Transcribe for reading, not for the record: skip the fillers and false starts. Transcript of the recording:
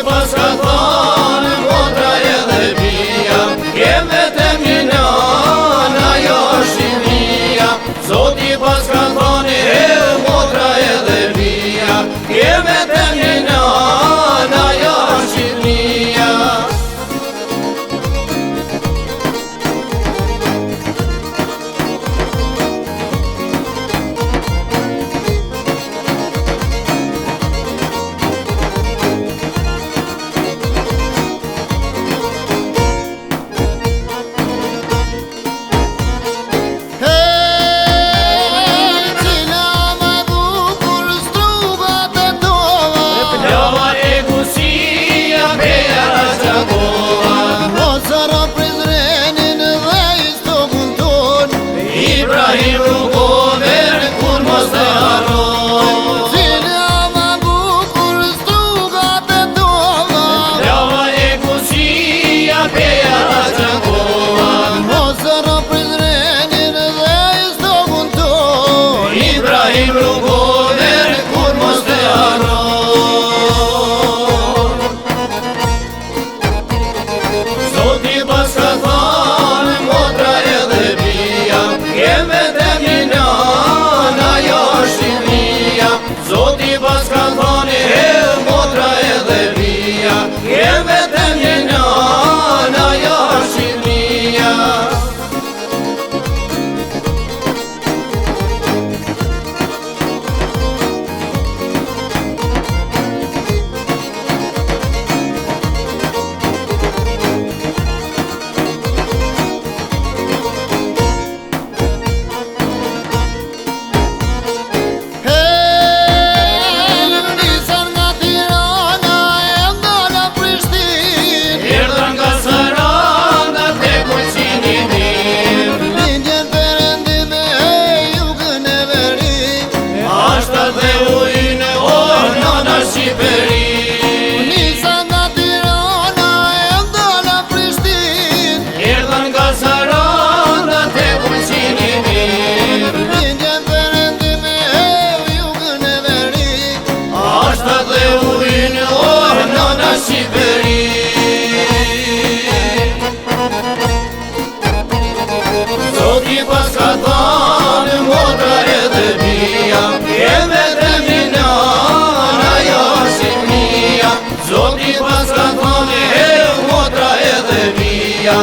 pas ka thonë motra edhe bia, kem vetëm një nënë, ajo është Shqipëria. Zoti pas ka thonë motra edhe bia, kem vetëm një nënë, ajo është Shqipëria. Ibrahim Rukover kur mos të harroj, Cila ma bukur strugat e tova, Lava e kuqia peja Raqakova. mos rro prizrenin dhe stogun ton. Ibrahim Rukover kur mos të harroj. Zoti pas ka thonë motra edhe bia, kem vetëm një nënë, ajo është Shqipëria. Zoti pas ka thonë motra edhe bia, kem vetëm një nënë, ajo është Shqipëria. Nisën nga Tirana e ndala Prishtinë, Erdhën nga Saranda te Kuqini mirë, lindjen perëndime e jugën e veriut. ashta dhe ujnë o nëna Shqipëri. Nisën nga Tirana e ndala Prishtinë, Erdhën nga Saranda te Kuqini mirë, lindjen perëndime e jugën e veriut. ashta dhe ujnë o nëna Shqipëri. Zoti pas ka thonë motra edhe bia, kem vetëm një nënë, ajo është Shqipëria. Zoti pas ka thonë motra edhe bia,